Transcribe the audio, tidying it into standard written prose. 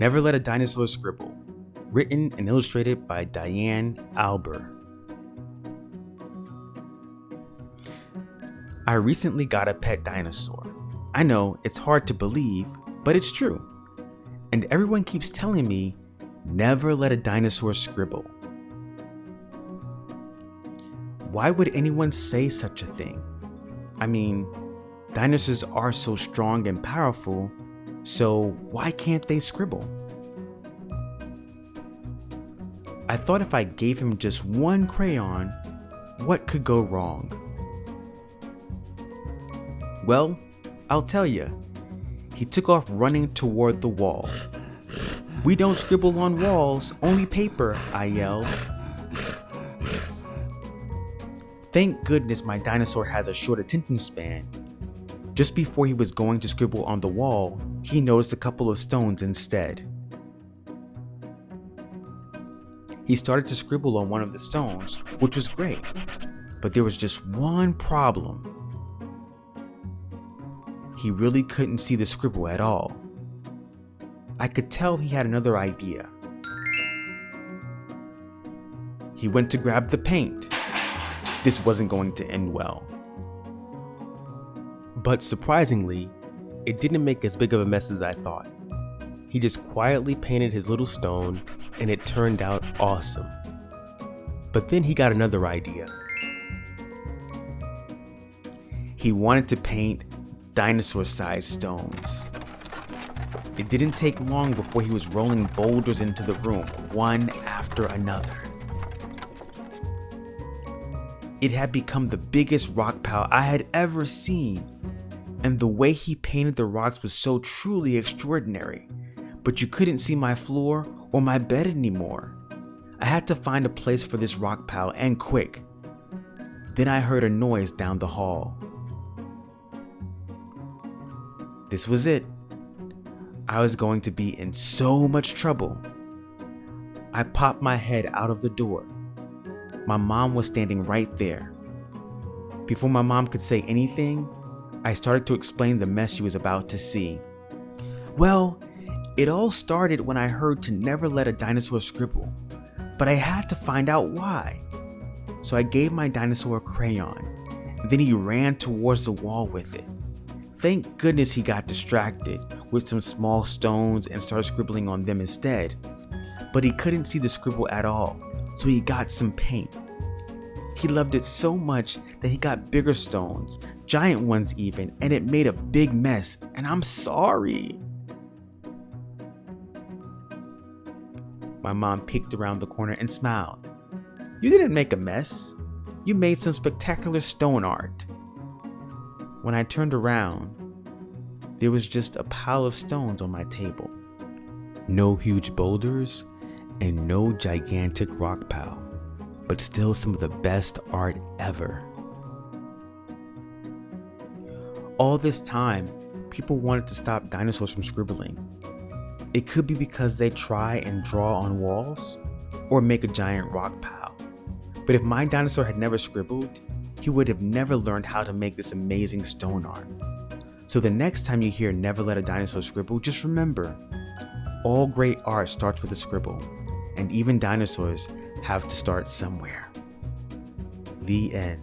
Never Let a Dinosaur Scribble, written and illustrated by Diane Alber. I recently got a pet dinosaur. I know it's hard to believe, but it's true. And everyone keeps telling me, never let a dinosaur scribble. Why would anyone say such a thing? I mean, dinosaurs are so strong and powerful, so why can't they scribble? I thought if I gave him just one crayon, what could go wrong? Well, I'll tell you. He took off running toward the wall. "We don't scribble on walls, only paper," I yelled. Thank goodness my dinosaur has a short attention span. Just before he was going to scribble on the wall, he noticed a couple of stones instead. He started to scribble on one of the stones, which was great, but there was just one problem. He really couldn't see the scribble at all. I could tell he had another idea. He went to grab the paint. This wasn't going to end well. But surprisingly, it didn't make as big of a mess as I thought. He just quietly painted his little stone, and it turned out awesome. But then he got another idea. He wanted to paint dinosaur-sized stones. It didn't take long before he was rolling boulders into the room, one after another. It had become the biggest rock pile I had ever seen, and the way he painted the rocks was so truly extraordinary, but you couldn't see my floor or my bed anymore. I had to find a place for this rock pile, and quick. Then I heard a noise down the hall. This was it. I was going to be in so much trouble. I popped my head out of the door. My mom was standing right there. Before my mom could say anything, I started to explain the mess she was about to see. Well, it all started when I heard to never let a dinosaur scribble, but I had to find out why. So I gave my dinosaur a crayon, and then he ran towards the wall with it. Thank goodness he got distracted with some small stones and started scribbling on them instead. But he couldn't see the scribble at all, so he got some paint. He loved it so much that he got bigger stones, giant ones even, and it made a big mess, and I'm sorry. My mom peeked around the corner and smiled. "You didn't make a mess. You made some spectacular stone art." When I turned around, there was just a pile of stones on my table. No huge boulders and no gigantic rock pile, but still some of the best art ever. All this time, people wanted to stop dinosaurs from scribbling. It could be because they try and draw on walls or make a giant rock pile. But if my dinosaur had never scribbled, he would have never learned how to make this amazing stone art. So the next time you hear "never let a dinosaur scribble," just remember, all great art starts with a scribble, and even dinosaurs have to start somewhere. The end.